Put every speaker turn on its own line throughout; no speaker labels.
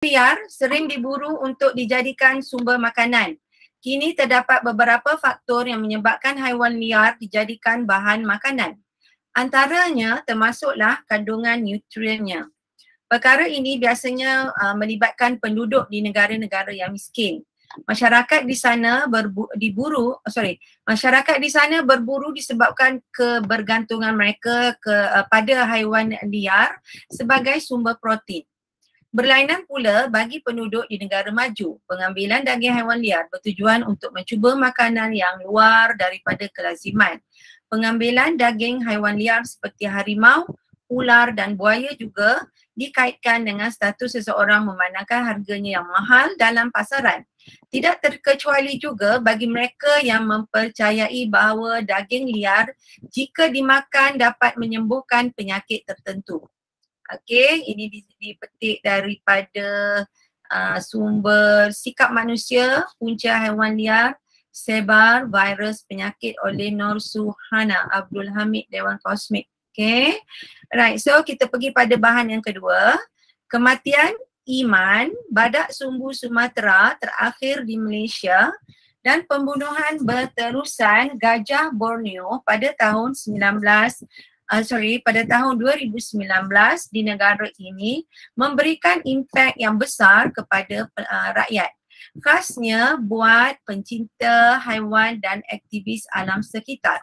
Liar sering diburu untuk dijadikan sumber makanan. Kini terdapat beberapa faktor yang menyebabkan haiwan liar dijadikan bahan makanan. Antaranya termasuklah kandungan nutriennya. Perkara ini biasanya melibatkan penduduk di negara-negara yang miskin. Masyarakat di sana berburu disebabkan kebergantungan mereka pada haiwan liar sebagai sumber protein. Berlainan pula bagi penduduk di negara maju, pengambilan daging haiwan liar bertujuan untuk mencuba makanan yang luar daripada kelaziman. Pengambilan daging haiwan liar seperti harimau, ular dan buaya juga dikaitkan dengan status seseorang memandangkan harganya yang mahal dalam pasaran. Tidak terkecuali juga bagi mereka yang mempercayai bahawa daging liar jika dimakan dapat menyembuhkan penyakit tertentu. Okey, ini dipetik daripada sumber Sikap Manusia, Punca Haiwan Liar, Sebar Virus Penyakit oleh Nur Suhana Abdul Hamid, Dewan Kosmik. Okey, right, so kita pergi pada bahan yang kedua. Kematian iman badak sumbu Sumatera terakhir di Malaysia dan pembunuhan berterusan gajah Borneo pada tahun pada tahun 2019 di negara ini memberikan impak yang besar kepada rakyat. Khasnya buat pencinta haiwan dan aktivis alam sekitar.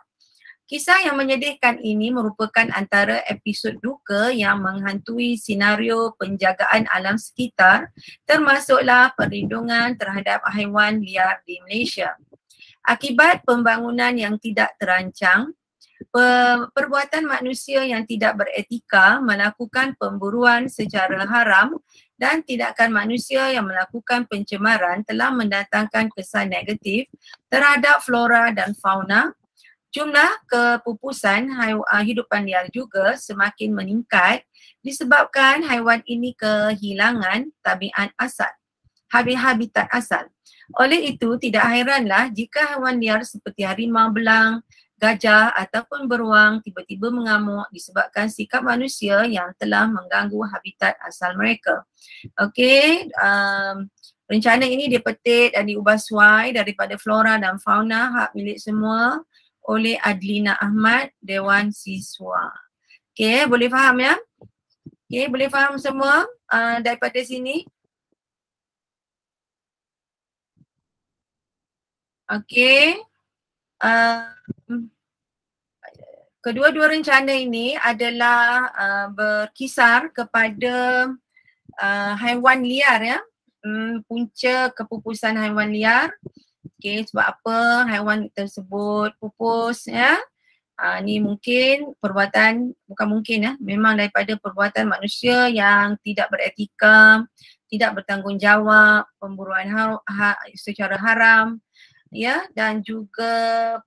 Kisah yang menyedihkan ini merupakan antara episod duka yang menghantui senario penjagaan alam sekitar, termasuklah perlindungan terhadap haiwan liar di Malaysia. Akibat pembangunan yang tidak terancang, perbuatan manusia yang tidak beretika melakukan pemburuan secara haram dan tindakan manusia yang melakukan pencemaran telah mendatangkan kesan negatif terhadap flora dan fauna. Jumlah kepupusan hidupan liar juga semakin meningkat disebabkan haiwan ini kehilangan habitat asal. Oleh itu, tidak hairanlah jika haiwan liar seperti harimau belang, gajah ataupun beruang tiba-tiba mengamuk disebabkan sikap manusia yang telah mengganggu habitat asal mereka. Okey, rencana ini dipetik dan diubah suai daripada Flora dan Fauna Hak Milik Semua oleh Adlina Ahmad, Dewan Siswa. Okey, boleh faham ya? Okey, boleh faham semua daripada sini? Okey. Kedua-dua rencana ini adalah berkisar kepada haiwan liar ya. Punca kepupusan haiwan liar. Okey, sebab apa haiwan tersebut pupus ya. Ni mungkin bukan mungkin ya, memang daripada perbuatan manusia yang tidak beretika, tidak bertanggungjawab, pemburuan secara haram, ya, dan juga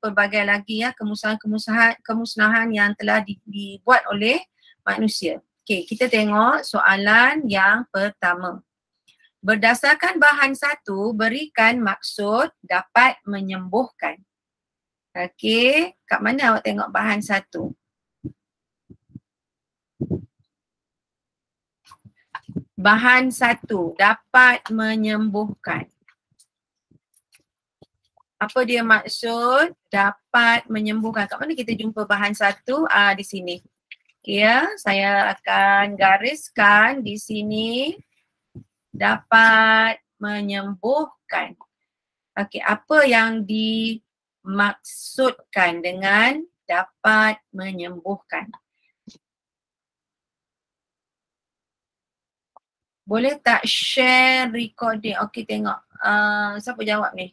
pelbagai lagi ya kemusnahan yang telah dibuat oleh manusia. Okey, kita tengok soalan yang pertama. Berdasarkan bahan satu, berikan maksud dapat menyembuhkan. Okey, kat mana awak tengok bahan satu? Bahan satu, dapat menyembuhkan. Apa dia maksud dapat menyembuhkan? Kat mana kita jumpa bahan satu? Di sini. Okay, ya, saya akan gariskan di sini dapat menyembuhkan. Okey, apa yang dimaksudkan dengan dapat menyembuhkan? Boleh tak share recording? Okey, tengok. Siapa jawab ni?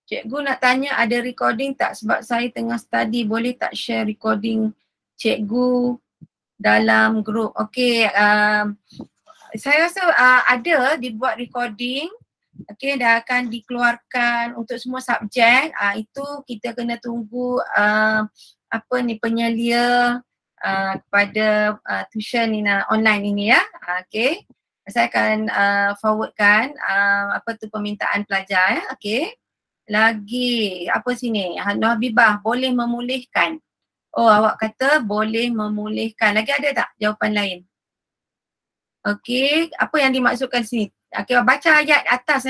Cikgu nak tanya ada recording tak sebab saya tengah study, boleh tak share recording cikgu dalam grup? Okey, saya rasa ada dibuat recording, okey, dah akan dikeluarkan untuk semua subjek. Itu kita kena tunggu penyelia kepada tuition online ini ya. Okey, saya akan forwardkan permintaan pelajar ya. Okey, Lagi apa sini? Nur Habibah, boleh memulihkan. Oh, awak kata boleh memulihkan. Lagi ada tak jawapan lain? Okey, apa yang dimaksudkan sini? Okey, baca ayat atas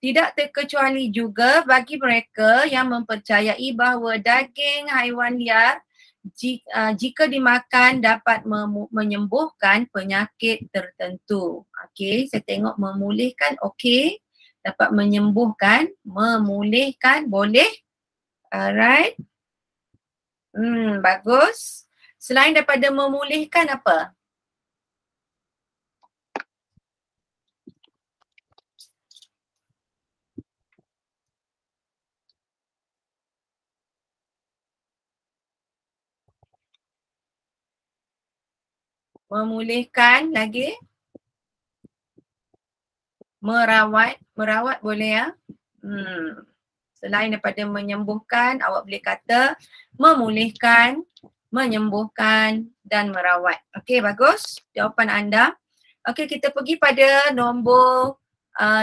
Tidak terkecuali juga bagi mereka yang mempercayai bahawa daging haiwan liar jika dimakan dapat menyembuhkan penyakit tertentu. Okey, saya tengok memulihkan okey. Dapat menyembuhkan, memulihkan boleh. Alright. Bagus. Selain daripada memulihkan apa? Memulihkan lagi. Merawat boleh ya. Selain daripada menyembuhkan, awak boleh kata memulihkan, menyembuhkan dan merawat. Okey, bagus jawapan anda. Okey, kita pergi pada nombor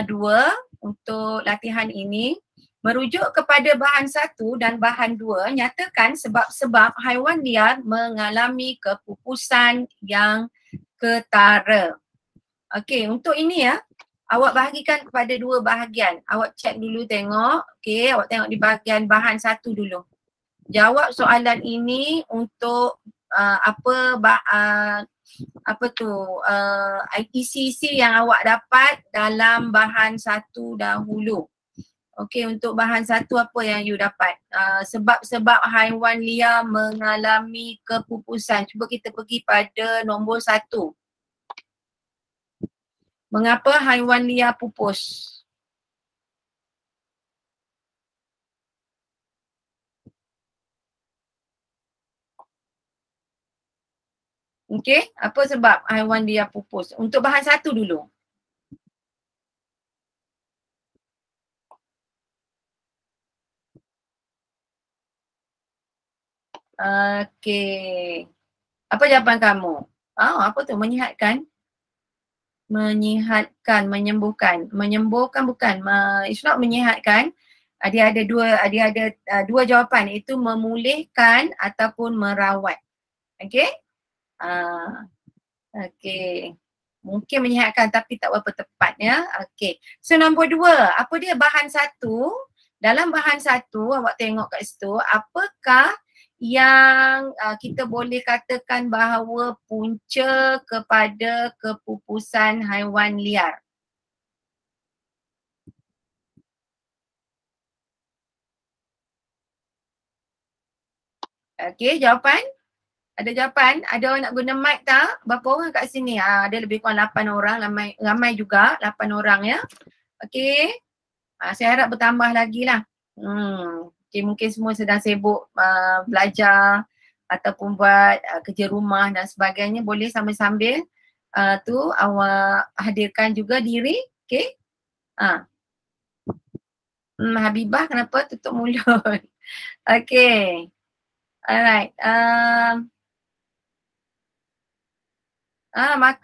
2 untuk latihan ini. Merujuk kepada bahan 1 dan bahan 2, nyatakan sebab-sebab haiwan liar mengalami kepupusan yang ketara. Okey, untuk ini awak bahagikan kepada 2 bahagian. Awak cek dulu tengok. Okey, awak tengok di bahagian bahan 1 dulu. Jawab soalan ini untuk isi-isi yang awak dapat dalam bahan 1 dahulu. Okey, untuk bahan 1 apa yang you dapat? Sebab-sebab haiwan liar mengalami kepupusan. Cuba kita pergi pada nombor 1. Mengapa haiwan liar pupus? Okey, apa sebab haiwan liar pupus? Untuk bahan 1 dulu. Okey. Apa jawapan kamu? Apa tu? Menyihatkan? Menyihatkan, menyembuhkan. Menyembuhkan bukan. It's not menyihatkan. Dia ada dua jawapan, iaitu memulihkan ataupun merawat. Okey? Okey. Mungkin menyihatkan tapi tak berapa tepat ya. Okey. So nombor 2, apa dia bahan 1? Dalam bahan 1 awak tengok kat situ, apakah yang kita boleh katakan bahawa punca kepada kepupusan haiwan liar? Okey, jawapan? Ada jawapan? Ada orang nak guna mic tak? Berapa orang kat sini? Ada lebih kurang 8 orang, ramai juga, 8 orang ya. Okey. Saya harap bertambah lagi lah. Okay, mungkin semua sedang sibuk belajar ataupun buat kerja rumah dan sebagainya. Boleh sambil-sambil tu awak hadirkan juga diri. Okay. Habibah kenapa tutup mulut? Okay. Alright.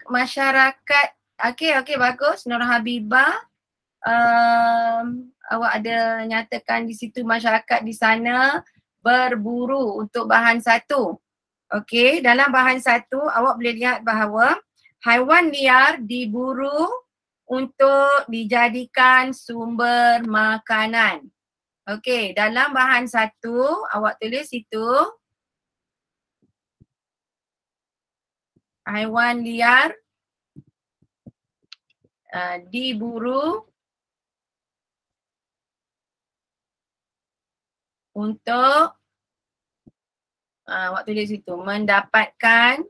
Masyarakat. Okay, bagus. Nur Habibah. Awak ada nyatakan di situ masyarakat di sana berburu untuk bahan 1. Okey, dalam bahan 1 awak boleh lihat bahawa haiwan liar diburu untuk dijadikan sumber makanan. Okey, dalam bahan 1 awak tulis itu haiwan liar diburu untuk awak tulis itu mendapatkan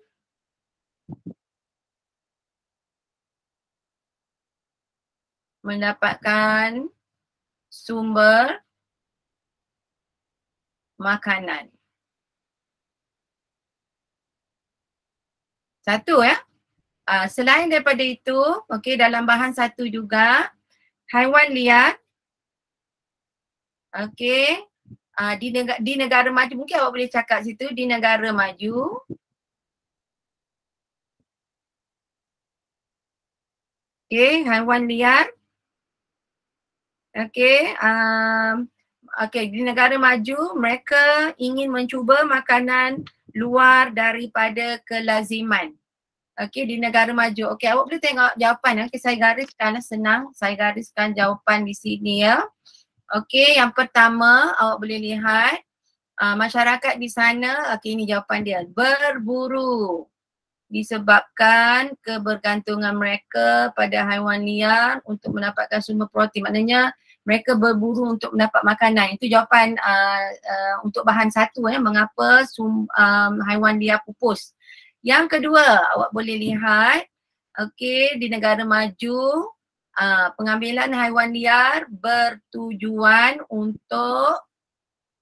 sumber makanan. 1 ya. Selain daripada itu, okey, dalam bahan 1 juga haiwan liar okey, di negara maju, mungkin awak boleh cakap situ di negara maju. Okey, haiwan liar Okey, okey, di negara maju mereka ingin mencuba makanan luar daripada kelaziman. Okey, di negara maju. Okey, awak boleh tengok jawapan. Okey, saya gariskan, senang. Saya gariskan jawapan di sini ya. Okey, yang pertama awak boleh lihat masyarakat di sana, okey ini jawapan dia, berburu disebabkan kebergantungan mereka pada haiwan liar untuk mendapatkan sumber protein. Maknanya mereka berburu untuk mendapat makanan. Itu jawapan untuk bahan satu mengapa haiwan liar pupus. Yang kedua, awak boleh lihat okey di negara maju pengambilan haiwan liar bertujuan untuk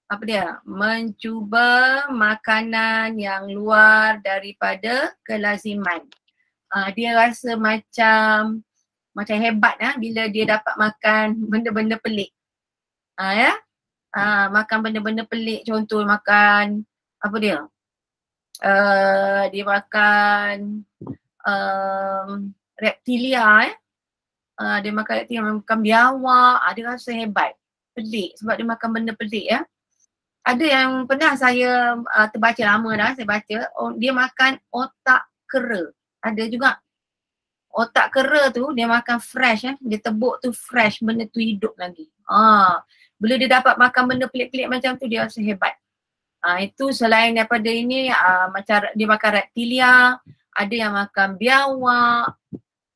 apa dia? Mencuba makanan yang luar daripada kelaziman. Dia rasa macam hebat bila dia dapat makan benda-benda pelik. Ya. Makan benda-benda pelik, contoh makan apa dia? Dia makan reptilia dia makan reptilia, makan biawak, dia rasa hebat. Pelik sebab dia makan benda pelik ya. Ada yang pernah saya terbaca lama dah saya baca, dia makan otak kera. Ada juga. Otak kera tu dia makan fresh dia tebuk tu fresh, benda tu hidup lagi. Bila dia dapat makan benda pelik-pelik macam tu dia rasa hebat. Itu selain daripada ini macam dia makan reptilia, ada yang makan biawak,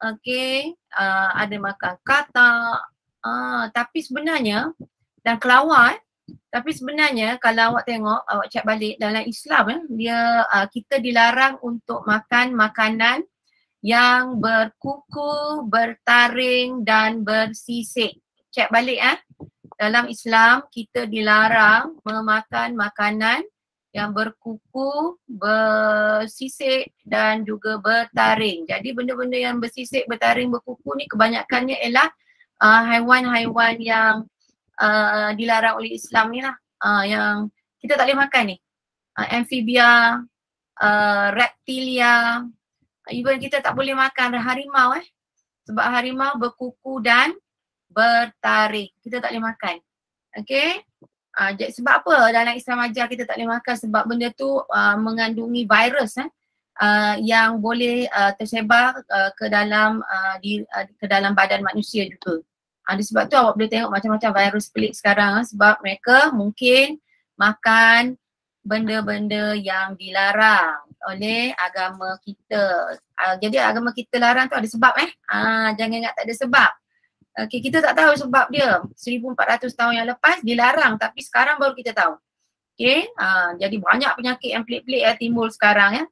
okey, ada makan katak. Tapi sebenarnya dan kelawar tapi sebenarnya kalau awak tengok, awak cek balik dalam Islam dia kita dilarang untuk makan makanan yang berkuku, bertaring dan bersisik. Cek balik dalam Islam kita dilarang memakan makanan yang berkuku, bersisik dan juga bertaring. Jadi benda-benda yang bersisik, bertaring, berkuku ni kebanyakannya ialah haiwan-haiwan yang dilarang oleh Islam ni lah. Yang kita tak boleh makan ni. Amphibia, reptilia, even kita tak boleh makan harimau sebab harimau berkuku dan bertaring. Kita tak boleh makan. Okay. Sebab apa dalam Islam ajar kita tak boleh makan? Sebab benda tu mengandungi virus yang boleh tersebar ke dalam ke dalam badan manusia juga. Sebab tu awak boleh tengok macam-macam virus pelik sekarang sebab mereka mungkin makan benda-benda yang dilarang oleh agama kita. Jadi agama kita larang tu ada sebab jangan ingat tak ada sebab. Okay, kita tak tahu sebab dia. 1400 tahun yang lepas dilarang tapi sekarang baru kita tahu. Okay, jadi banyak penyakit yang pelik-pelik timbul sekarang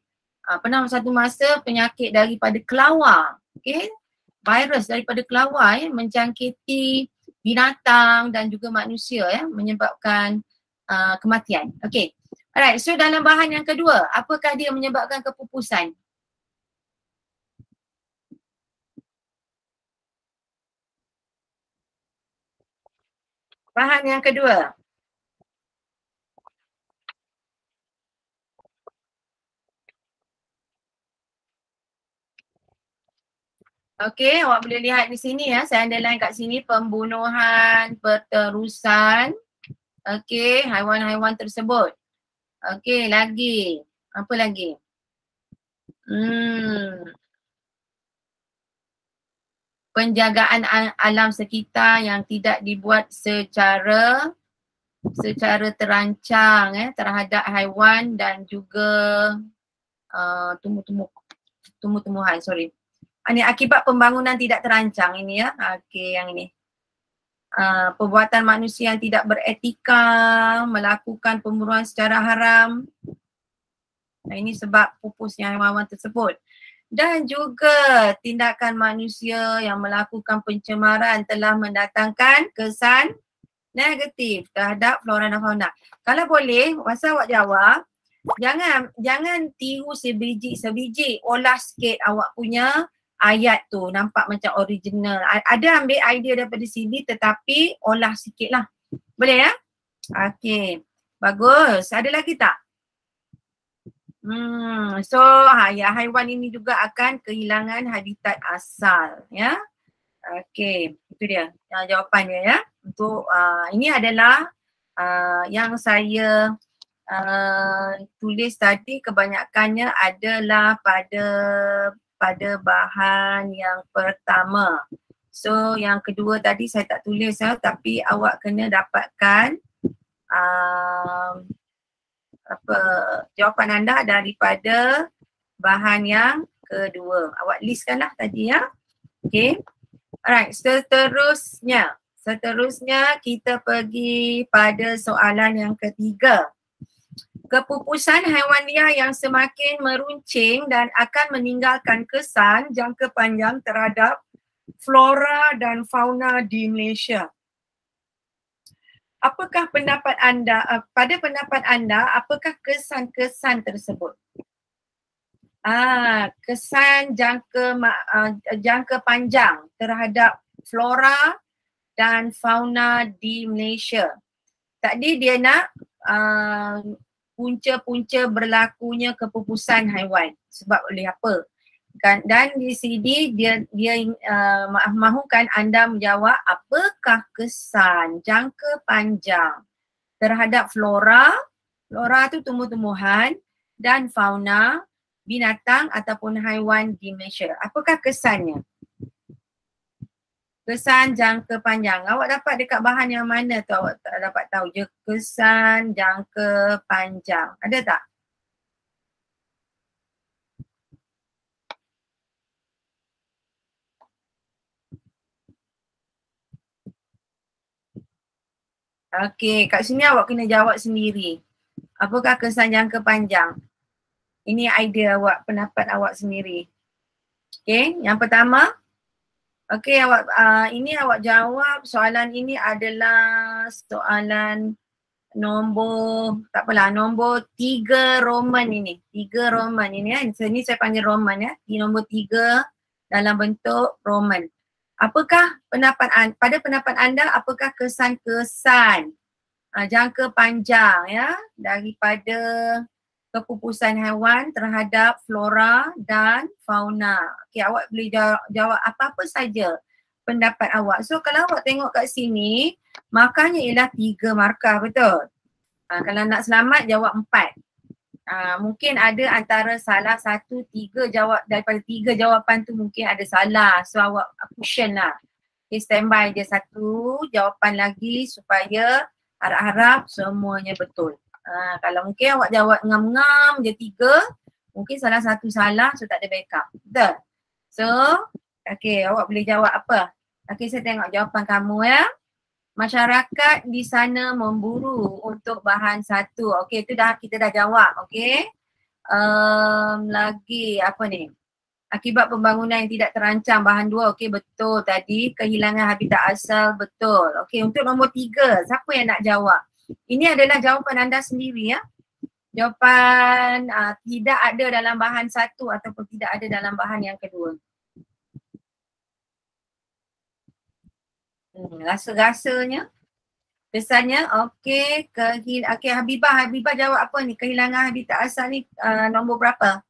pernah satu masa penyakit daripada kelawar. Okay, virus daripada kelawar menjangkiti binatang dan juga manusia menyebabkan kematian. Okay, alright, so dalam bahan yang kedua, apakah dia menyebabkan kepupusan? Bahan yang kedua. Okey, awak boleh lihat di sini saya underline kat sini pembunuhan berterusan haiwan-haiwan tersebut. Okey, lagi. Apa lagi? Penjagaan alam sekitar yang tidak dibuat secara terancang terhadap haiwan dan juga tumbuh-tumbuhan, sorry. Ini akibat pembangunan tidak terancang ini Okey, yang ini. Perbuatan manusia yang tidak beretika, melakukan pemburuan secara haram. Ini sebab pupusnya haiwan tersebut. Dan juga tindakan manusia yang melakukan pencemaran telah mendatangkan kesan negatif terhadap flora dan fauna. Kalau boleh, masa awak jawab, jangan tiru sebiji, olah sikit awak punya ayat tu nampak macam original. Ada ambil idea daripada sini tetapi olah sikit lah. Boleh ya? Okey. Bagus. Ada lagi tak? So haiwan ini juga akan kehilangan habitat asal ya. Okey, itu dia jawapan dia ya. Untuk ini adalah yang saya tulis tadi, kebanyakannya adalah pada bahan yang pertama. So yang kedua tadi saya tak tulis tapi awak kena dapatkan jawapan anda daripada bahan yang kedua. Awak listkanlah tadi ya. Okay. Alright, seterusnya kita pergi pada soalan yang ketiga. Kepupusan haiwan liar yang semakin meruncing dan akan meninggalkan kesan jangka panjang terhadap flora dan fauna di Malaysia. Apakah pendapat anda, pada pendapat anda, apakah kesan-kesan tersebut? Kesan jangka panjang terhadap flora dan fauna di Malaysia. Tadi dia nak punca-punca berlakunya kepupusan haiwan. Sebab oleh apa? Dan di sini dia mahukan anda menjawab apakah kesan jangka panjang terhadap flora tu tumbuh-tumbuhan, dan fauna, binatang ataupun haiwan di Malaysia. Apakah kesannya? Kesan jangka panjang. Awak dapat dekat bahan yang mana tu awak tak dapat tahu je kesan jangka panjang. Ada tak? Okey, kat sini awak kena jawab sendiri. Apakah kesan jangka panjang? Ini idea awak, pendapat awak sendiri. Okey, yang pertama. Okey, ini awak jawab soalan ini adalah soalan nombor 3 Roman ini. 3 Roman ini ya. Ini saya panggil Roman ya. Di nombor 3 dalam bentuk Roman. Apakah pada pendapat anda, apakah kesan-kesan jangka panjang ya daripada kepupusan haiwan terhadap flora dan fauna? Okey, awak boleh jawab apa-apa saja pendapat awak. So kalau awak tengok kat sini, markahnya ialah 3 markah, betul? Kalau nak selamat jawab 4. Mungkin ada antara salah 1, 3 jawab, daripada 3 jawapan tu mungkin ada salah. So awak cushion lah. Okay, standby je 1 jawapan lagi supaya harap-harap semuanya betul. Kalau mungkin awak jawab ngam-ngam je 3, mungkin salah satu salah, so tak ada backup. Betul? So, okey, awak boleh jawab apa? Okey, saya tengok jawapan kamu ya. Masyarakat di sana memburu untuk bahan 1. Okey, itu kita dah jawab. Okey. Lagi apa ni? Akibat pembangunan yang tidak terancam, bahan 2. Okey, betul tadi. Kehilangan habitat asal, betul. Okey, untuk nombor 3, siapa yang nak jawab? Ini adalah jawapan anda sendiri ya. Jawapan tidak ada dalam bahan 1 ataupun tidak ada dalam bahan yang kedua. Rasa-rasanya, kesannya, okey. Okey, Habibah jawab apa ni? Kehilangan habitat asal ni nombor berapa?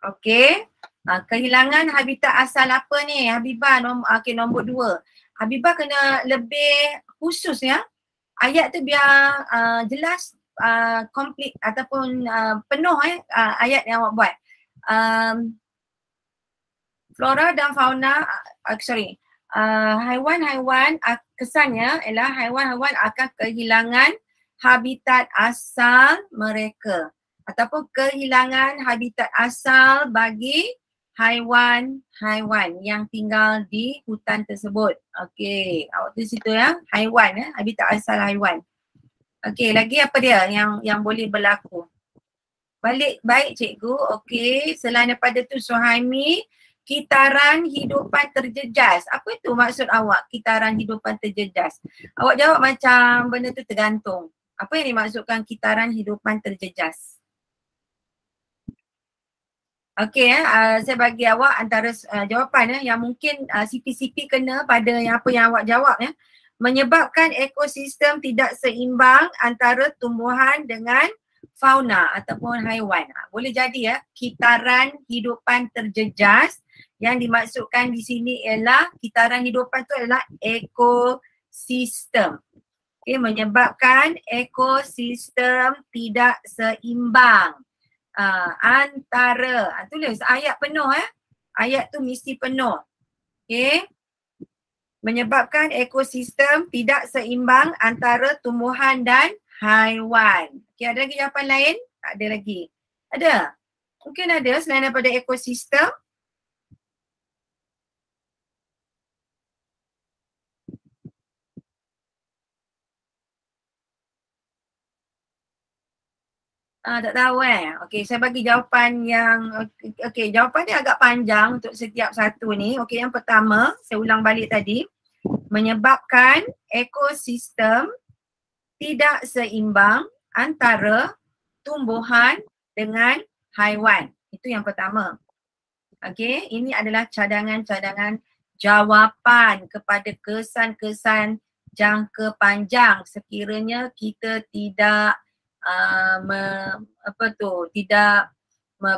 Okey. Kehilangan habitat asal apa ni? Habibah nombor 2. Habibah kena lebih khusus ya. Ayat tu biar jelas, komplit ataupun penuh ayat yang awak buat. Flora dan fauna, haiwan-haiwan, kesannya ialah haiwan-haiwan akan kehilangan habitat asal mereka ataupun kehilangan habitat asal bagi haiwan-haiwan yang tinggal di hutan tersebut. Okey, awak tulis situ ya, haiwan ya, habitat asal haiwan. Okey, lagi apa dia yang boleh berlaku? Baik cikgu. Okey, selain daripada tu Suhaimi, kitaran hidupan terjejas. Apa itu maksud awak, kitaran hidupan terjejas? Awak jawab macam benda tu tergantung. Apa yang dimaksudkan kitaran hidupan terjejas? Okey, saya bagi awak antara jawapan yang mungkin CP-CP kena pada yang apa yang awak jawab ya. Menyebabkan ekosistem tidak seimbang antara tumbuhan dengan fauna ataupun haiwan. Boleh jadi ya, kitaran hidupan terjejas Yang dimaksudkan di sini ialah kitaran hidupan tu adalah ekosistem. Okay, menyebabkan ekosistem tidak seimbang antara, tulis ayat penuh ayat tu mesti penuh. Okay, menyebabkan ekosistem tidak seimbang antara tumbuhan dan haiwan. Okay, ada lagi jawapan lain? Tak ada lagi. Ada? Mungkin ada selain daripada ekosistem. Tak tahu Okey, saya bagi jawapan yang okey, jawapan dia agak panjang untuk setiap satu ni. Okey, yang pertama, saya ulang balik tadi. Menyebabkan ekosistem tidak seimbang antara tumbuhan dengan haiwan. Itu yang pertama. Okey, ini adalah cadangan-cadangan jawapan kepada kesan-kesan jangka panjang sekiranya kita tidak tidak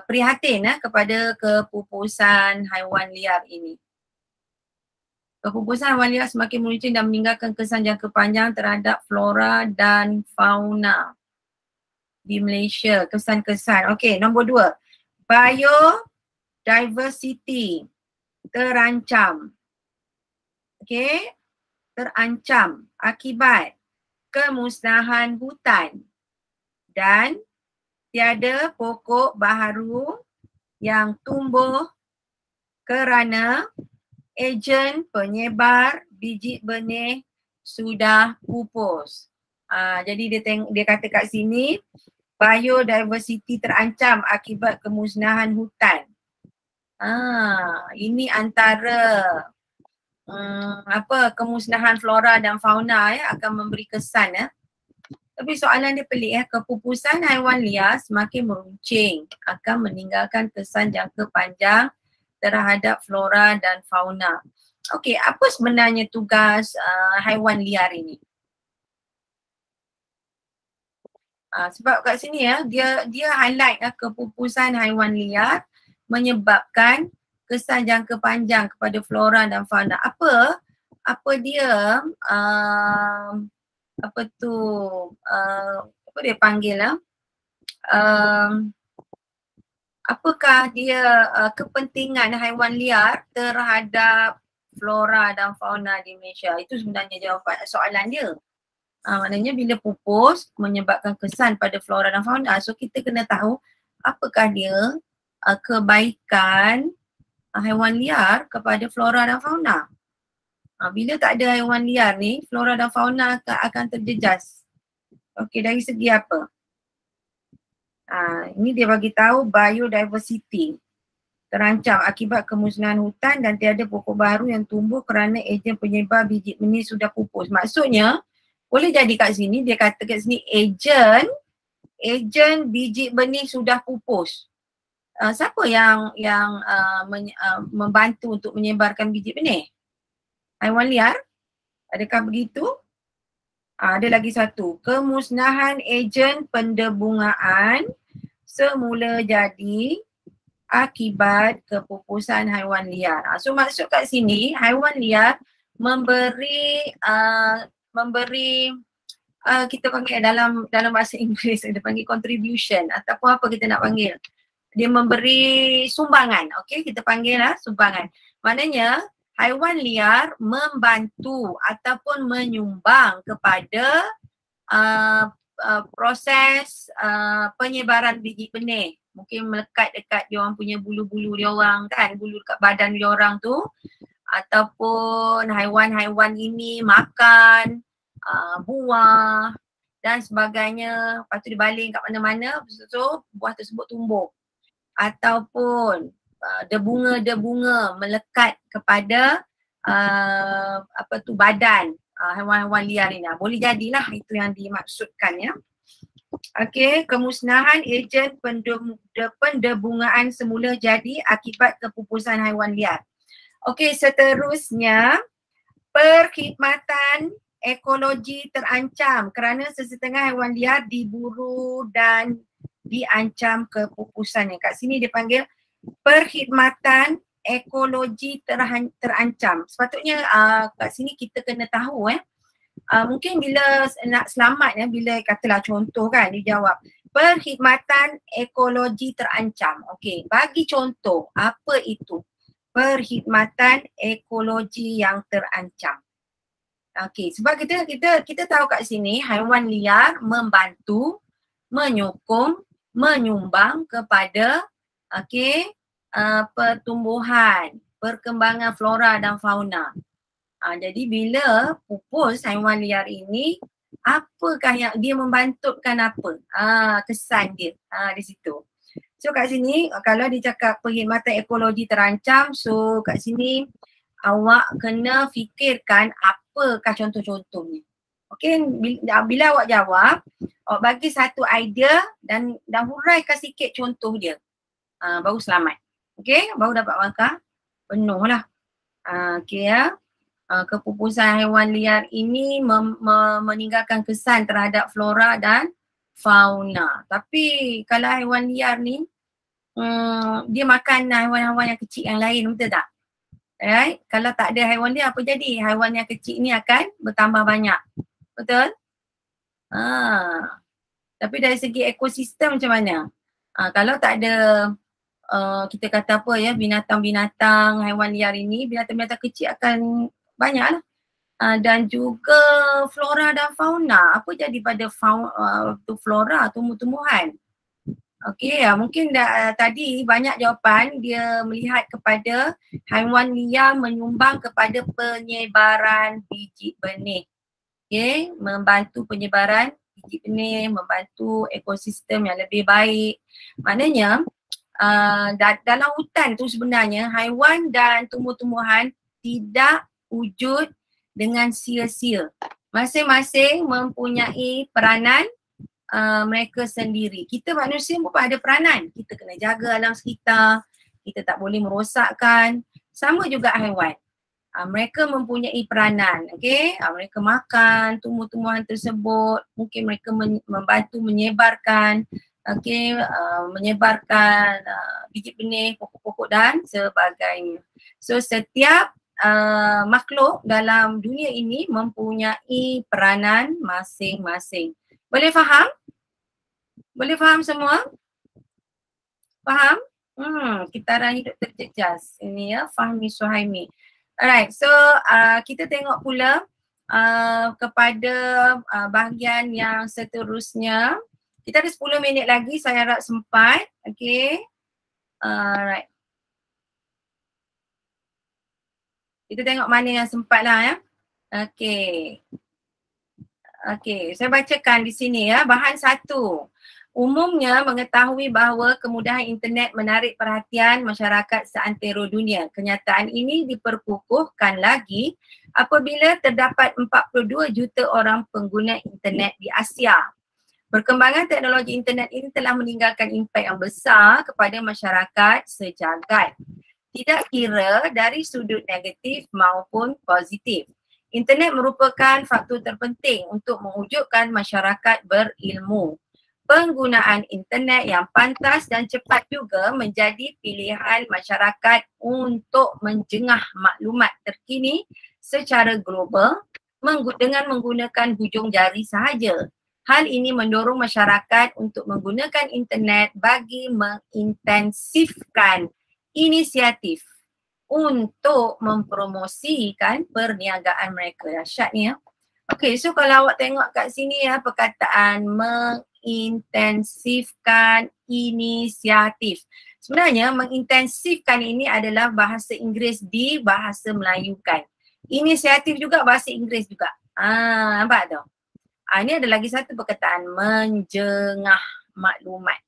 prihatin kepada kepupusan haiwan liar ini. Kepupusan haiwan liar semakin meruncing dan meninggalkan kesan jangka panjang terhadap flora dan fauna di Malaysia. Kesan-kesan. Okey, nombor 2. Biodiversity terancam. Okey, terancam akibat kemusnahan hutan dan tiada pokok baharu yang tumbuh kerana ejen penyebar biji benih sudah pupus. Jadi dia kata kat sini biodiversity terancam akibat kemusnahan hutan. Ini antara kemusnahan flora dan fauna akan memberi kesan Tapi soalan dia pelik kepupusan haiwan liar semakin meruncing akan meninggalkan kesan jangka panjang terhadap flora dan fauna. Okey, apa sebenarnya tugas haiwan liar ini? Sebab kat sini dia highlight kepupusan haiwan liar menyebabkan kesan jangka panjang kepada flora dan fauna. Apa dia apa dia panggil apakah dia kepentingan haiwan liar terhadap flora dan fauna di Malaysia? Itu sebenarnya jawapan soalan dia. Maknanya bila pupus menyebabkan kesan pada flora dan fauna, so kita kena tahu apakah dia kebaikan haiwan liar kepada flora dan fauna. Bila tak ada haiwan liar ni, flora dan fauna akan terjejas. Okey, dari segi apa? Ini dia bagi tahu biodiversity terancam akibat kemusnahan hutan dan tiada pokok baru yang tumbuh kerana ejen penyebar biji benih sudah pupus. Maksudnya, boleh jadi kat sini, dia kata kat sini ejen biji benih sudah pupus. Siapa yang membantu untuk menyebarkan biji benih? Haiwan liar? Adakah begitu? Ada lagi satu. Kemusnahan ejen pendebungaan semula jadi akibat kepupusan haiwan liar. So maksud kat sini haiwan liar memberi kita panggil dalam bahasa Inggeris kita panggil contribution ataupun apa kita nak panggil. Dia memberi sumbangan. Okey, kita panggil sumbangan. Maknanya haiwan liar membantu ataupun menyumbang kepada proses penyebaran biji benih. Mungkin melekat dekat diorang punya bulu-bulu diorang kan, bulu dekat badan diorang tu. Ataupun haiwan-haiwan ini makan buah dan sebagainya. Lepas tu dia baling kat mana-mana, so buah tersebut tumbuh. Ataupun debunga-debunga melekat kepada badan haiwan-haiwan liar ini. Boleh jadilah itu yang dimaksudkan Okey, kemusnahan ejen pendebungaan semula jadi akibat kepupusan haiwan liar. Okey, seterusnya perkhidmatan ekologi terancam kerana sesetengah haiwan liar diburu dan diancam kepupusannya. Kat sini dia panggil perkhidmatan ekologi terancam. Sepatutnya kat sini kita kena tahu mungkin bila nak selamat bila katalah contoh kan dia jawab perkhidmatan ekologi terancam. Okey, bagi contoh apa itu perkhidmatan ekologi yang terancam. Okey, sebab kita tahu kat sini haiwan liar membantu, menyokong, menyumbang kepada pertumbuhan, perkembangan flora dan fauna. Jadi bila pupus haiwan liar ini, apakah yang dia membantutkan apa? Kesan dia di situ. So kat sini kalau dia cakap perkhidmatan ekologi terancam, so kat sini awak kena fikirkan apakah contoh-contohnya. Okey, bila awak jawab, awak bagi satu idea dan huraikan sikit contoh dia. Baru selamat. Okey, baru dapat markah penuh lah. Okey ya. Kepupusan haiwan liar ini meninggalkan kesan terhadap flora dan fauna. Tapi kalau haiwan liar ni dia makan haiwan-haiwan yang kecil yang lain, betul tak? Right? Kalau tak ada haiwan liar apa jadi? Haiwan yang kecil ni akan bertambah banyak. Betul? Tapi dari segi ekosistem macam mana? Kalau tak ada kita kata apa ya, binatang-binatang haiwan liar ini, binatang-binatang kecil akan banyak lah. Dan juga flora dan fauna. Apa jadi pada flora, tumbuh-tumbuhan? Okey, mungkin tadi banyak jawapan dia melihat kepada haiwan liar menyumbang kepada penyebaran biji benih. Okey, membantu penyebaran biji benih, membantu ekosistem yang lebih baik. Maknanya dalam hutan tu sebenarnya haiwan dan tumbuh-tumbuhan tidak wujud dengan sia-sia. Masing-masing mempunyai peranan mereka sendiri. Kita manusia pun ada peranan. Kita kena jaga alam sekitar, kita tak boleh merosakkan. Sama juga haiwan. Mereka mempunyai peranan, okey? Mereka makan tumbuh-tumbuhan tersebut, mungkin mereka membantu menyebarkan menyebarkan biji benih, pokok-pokok dan sebagainya. So setiap makhluk dalam dunia ini mempunyai peranan masing-masing. Boleh faham? Boleh faham semua? Faham? Kitaran hidup terjejas. Ini ya, Fahmi Suhaimi. Alright, so kita tengok pula kepada bahagian yang seterusnya. Kita ada 10 minit lagi, saya harap sempat. Okay. Alright. Kita tengok mana yang sempat lah ya. Okay. Okay, saya bacakan di sini ya. Bahan 1. Umumnya mengetahui bahawa kemudahan internet menarik perhatian masyarakat seantero dunia. Kenyataan ini diperkukuhkan lagi apabila terdapat 42 juta orang pengguna internet di Asia. Perkembangan teknologi internet ini telah meninggalkan impak yang besar kepada masyarakat sejagat. Tidak kira dari sudut negatif maupun positif. Internet merupakan faktor terpenting untuk mewujudkan masyarakat berilmu. Penggunaan internet yang pantas dan cepat juga menjadi pilihan masyarakat untuk menjengah maklumat terkini secara global dengan menggunakan hujung jari sahaja. Hal ini mendorong masyarakat untuk menggunakan internet bagi mengintensifkan inisiatif untuk mempromosikan perniagaan mereka. Dahsyat ni ya. Okey, so kalau awak tengok kat sini ya, perkataan mengintensifkan inisiatif. Sebenarnya mengintensifkan ini adalah bahasa Inggeris di bahasa Melayu kan. Inisiatif juga bahasa Inggeris juga. Nampak tu? Ini ada lagi satu perkataan, menjengah maklumat.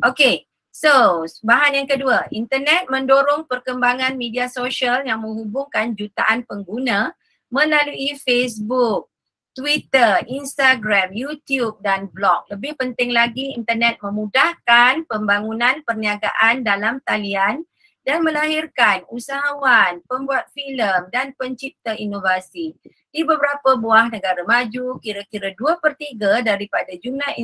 Okey. So, bahan yang kedua, internet mendorong perkembangan media sosial yang menghubungkan jutaan pengguna melalui Facebook, Twitter, Instagram, YouTube dan blog. Lebih penting lagi, internet memudahkan pembangunan perniagaan dalam talian dan melahirkan usahawan, pembuat filem dan pencipta inovasi. Di beberapa buah negara maju, kira-kira 2/3 daripada jumlah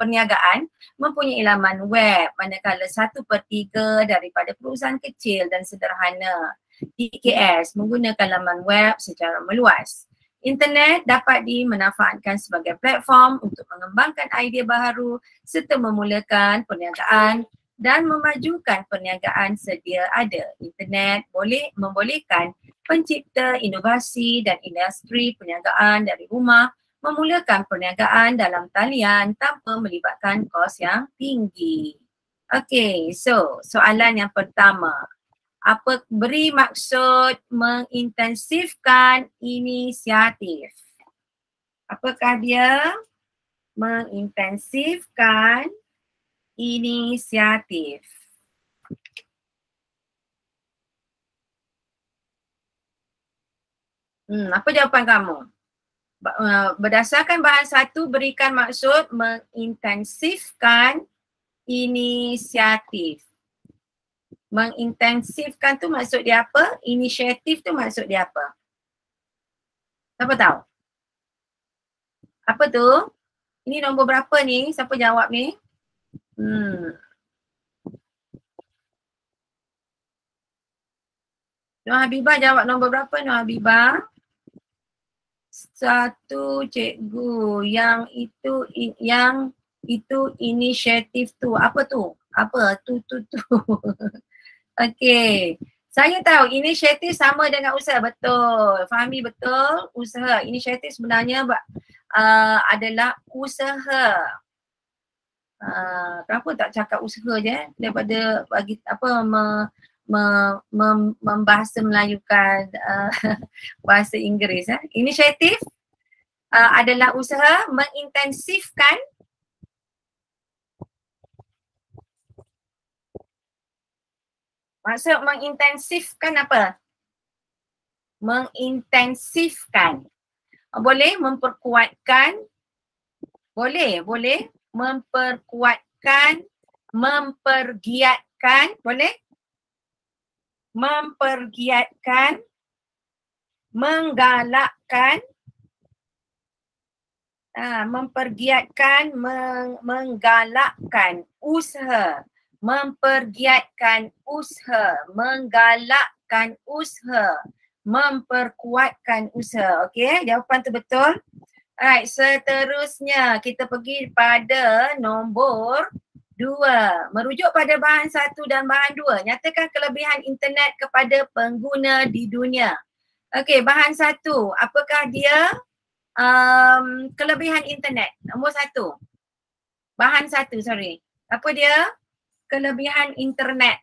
perniagaan mempunyai laman web, manakala 1/3 daripada perusahaan kecil dan sederhana (TKS) menggunakan laman web secara meluas. Internet dapat dimanfaatkan sebagai platform untuk mengembangkan idea baharu serta memulakan perniagaan dan memajukan perniagaan sedia ada. Internet boleh membolehkan pencipta inovasi dan industri perniagaan dari rumah memulakan perniagaan dalam talian tanpa melibatkan kos yang tinggi. Okay, so soalan yang pertama. Apa beri maksud mengintensifkan inisiatif? Apakah dia mengintensifkan inisiatif? Apa jawapan kamu? Berdasarkan bahan satu, berikan maksud mengintensifkan inisiatif. Mengintensifkan tu maksud dia apa? Inisiatif tu maksud dia apa? Siapa tahu? Apa tu? Ini nombor berapa ni? Siapa jawab ni? Nur Habibah jawab nombor berapa Nur Habibah? 1 cikgu. Yang itu inisiatif tu. Apa tu? Apa? Tu. Okey. Saya tahu inisiatif sama dengan usaha. Betul. Fahmi betul. Usaha. Inisiatif sebenarnya adalah usaha. Kenapa tak cakap usaha je daripada bagi membahasa Melayukan bahasa Inggeris. Inisiatif adalah usaha mengintensifkan maksud mengintensifkan apa? Mengintensifkan. Boleh memperkuatkan. Boleh memperkuatkan, mempergiatkan, boleh? Mempergiatkan, menggalakkan, mempergiatkan, menggalakkan usaha, mempergiatkan usaha, menggalakkan usaha, memperkuatkan usaha. Okey, jawapan tu betul. Alright, seterusnya kita pergi pada nombor 2. Merujuk pada bahan 1 dan bahan 2. Nyatakan kelebihan internet kepada pengguna di dunia. Okey, bahan 1. Apakah dia kelebihan internet? Nombor 1. Bahan 1, sorry. Apa dia? Kelebihan internet.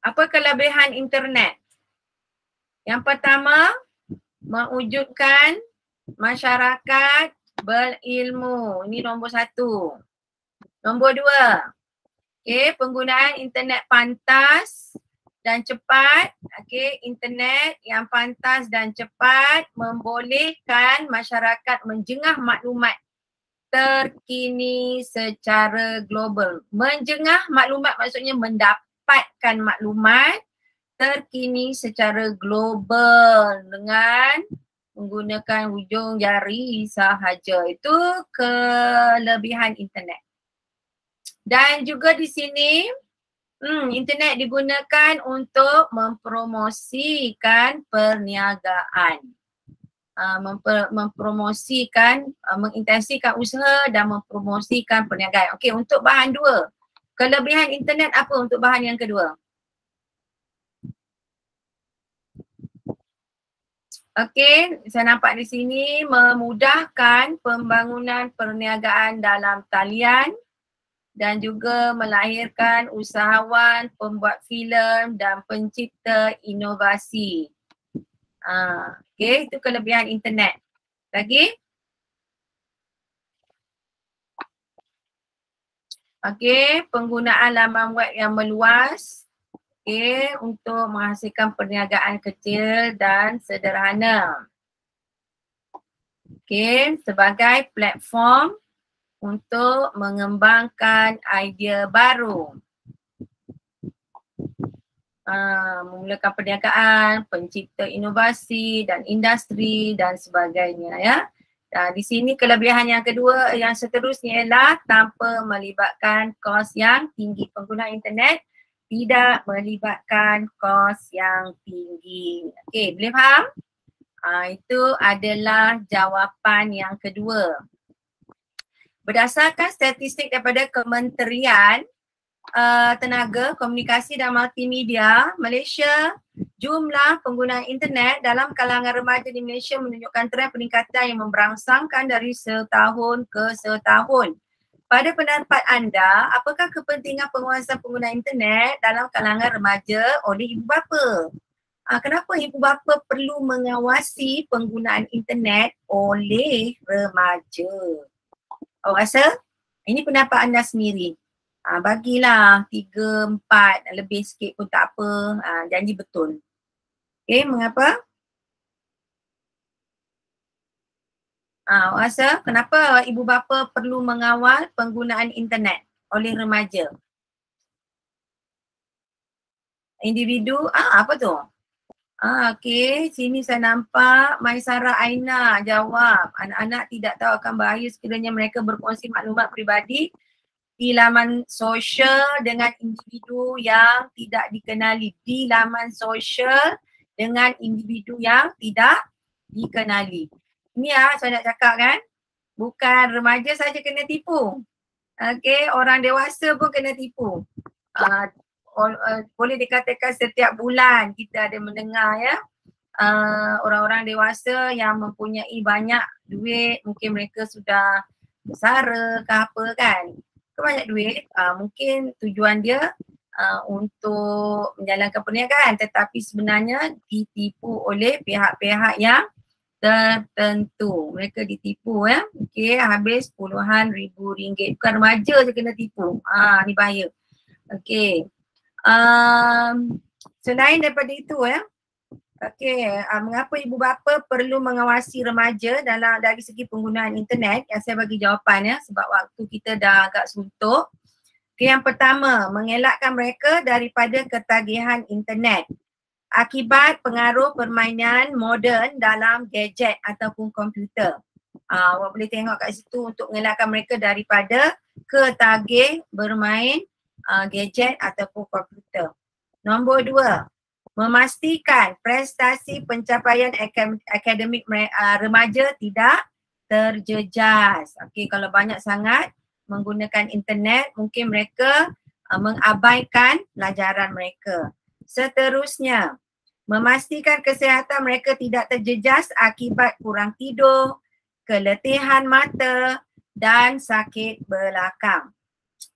Apa kelebihan internet? Yang pertama, mewujudkan masyarakat berilmu. Ini nombor 1. Nombor 2, penggunaan internet pantas dan cepat. Internet yang pantas dan cepat membolehkan masyarakat menjengah maklumat terkini secara global. Menjengah maklumat maksudnya mendapatkan maklumat terkini secara global dengan menggunakan hujung jari sahaja. Itu kelebihan internet. Dan juga di sini internet digunakan untuk mempromosikan perniagaan. Mempromosikan, mengintensifkan usaha dan mempromosikan perniagaan. Okey, untuk bahan 2. Kelebihan internet apa untuk bahan yang kedua? Okey, saya nampak di sini memudahkan pembangunan perniagaan dalam talian dan juga melahirkan usahawan, pembuat filem dan pencipta inovasi. Okey, itu kelebihan internet. Lagi? Okey, penggunaan laman web yang meluas. Untuk menghasilkan perniagaan kecil dan sederhana. Sebagai platform untuk mengembangkan idea baru. Memulakan perniagaan, pencipta inovasi dan industri dan sebagainya ya. Dan di sini kelebihan yang kedua yang seterusnya ialah tanpa melibatkan kos yang tinggi. Pengguna internet tidak melibatkan kos yang tinggi. Okey, boleh faham? Itu adalah jawapan yang kedua. Berdasarkan statistik daripada Kementerian Tenaga, Komunikasi dan Multimedia Malaysia, jumlah pengguna internet dalam kalangan remaja di Malaysia menunjukkan trend peningkatan yang memberangsangkan dari setahun ke setahun. Pada pendapat anda, apakah kepentingan penguasaan pengguna internet dalam kalangan remaja oleh ibu bapa? Kenapa ibu bapa perlu mengawasi penggunaan internet oleh remaja? Awak rasa? Ini pendapat anda sendiri. Bagilah 3, 4, lebih sikit pun tak apa. Janji betul. Okay, mengapa? Awak rasa kenapa ibu bapa perlu mengawal penggunaan internet oleh remaja? Individu, apa tu? Okey, sini saya nampak Maisara Aina jawab. Anak-anak tidak tahu akan bahaya sekiranya mereka berkongsi maklumat peribadi di laman sosial dengan individu yang tidak dikenali. Di laman sosial dengan individu yang tidak dikenali. Ini saya nak cakap kan, bukan remaja saja kena tipu. Okey, orang dewasa pun kena tipu. Boleh dikatakan setiap bulan kita ada mendengar ya, orang-orang dewasa yang mempunyai banyak duit, mungkin mereka sudah bersara ke apa kan, banyak duit, mungkin tujuan dia untuk menjalankan perniagaan, tetapi sebenarnya ditipu oleh pihak-pihak yang tertentu. Mereka ditipu ya. Okey, habis puluhan ribu ringgit. Bukan remaja je kena tipu. Ni bahaya. Okey. Selain daripada itu ya. Okey, mengapa ibu bapa perlu mengawasi remaja dari segi penggunaan internet? Yang saya bagi jawapan ya, sebab waktu kita dah agak suntuk. Okay, yang pertama, mengelakkan mereka daripada ketagihan internet akibat pengaruh permainan moden dalam gadget ataupun komputer. Awak boleh tengok kat situ untuk mengelakkan mereka daripada ketagih bermain gadget ataupun komputer. Nombor 2, memastikan prestasi pencapaian akademik remaja tidak terjejas. Okey, kalau banyak sangat menggunakan internet, mungkin mereka mengabaikan pelajaran mereka. Seterusnya, memastikan kesihatan mereka tidak terjejas akibat kurang tidur, keletihan mata dan sakit belakang.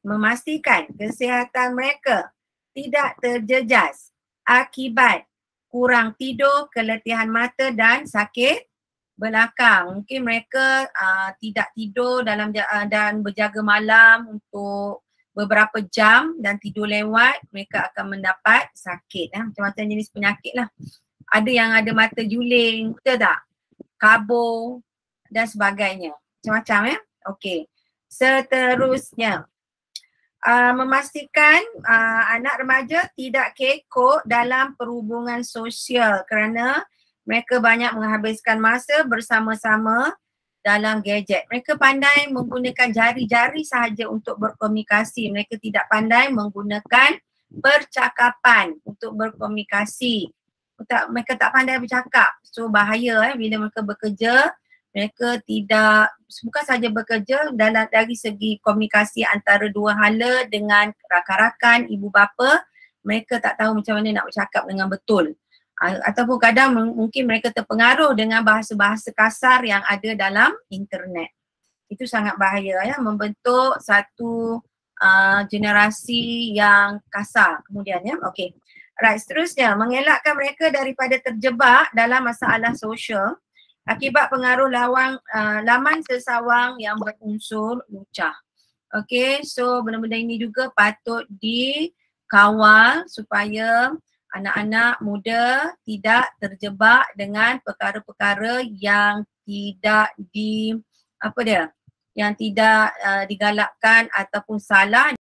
Memastikan kesihatan mereka tidak terjejas akibat kurang tidur, keletihan mata dan sakit belakang. Mungkin mereka tidak tidur dan berjaga malam untuk beberapa jam dan tidur lewat, mereka akan mendapat sakit. Macam-macam jenis penyakit lah. Ada yang ada mata juling, betul tak? Kabur dan sebagainya. Macam-macam ya. Okey. Seterusnya, memastikan anak remaja tidak kekok dalam perhubungan sosial kerana mereka banyak menghabiskan masa bersama-sama dalam gadget. Mereka pandai menggunakan jari-jari sahaja untuk berkomunikasi. Mereka tidak pandai menggunakan percakapan untuk berkomunikasi. Mereka tak pandai bercakap. So bahaya bila mereka bekerja. Mereka tidak, bukan sahaja bekerja dari segi komunikasi antara dua hala dengan rakan-rakan, ibu bapa, mereka tak tahu macam mana nak bercakap dengan betul. Ataupun kadang mungkin mereka terpengaruh dengan bahasa-bahasa kasar yang ada dalam internet. Itu sangat bahaya ya, membentuk satu generasi yang kasar kemudian ya. Okey. Right, seterusnya, mengelakkan mereka daripada terjebak dalam masalah sosial akibat pengaruh laman sesawang yang berunsur lucah. Okey, so benda-benda ini juga patut dikawal supaya anak-anak muda tidak terjebak dengan perkara-perkara yang tidak yang tidak digalakkan ataupun salah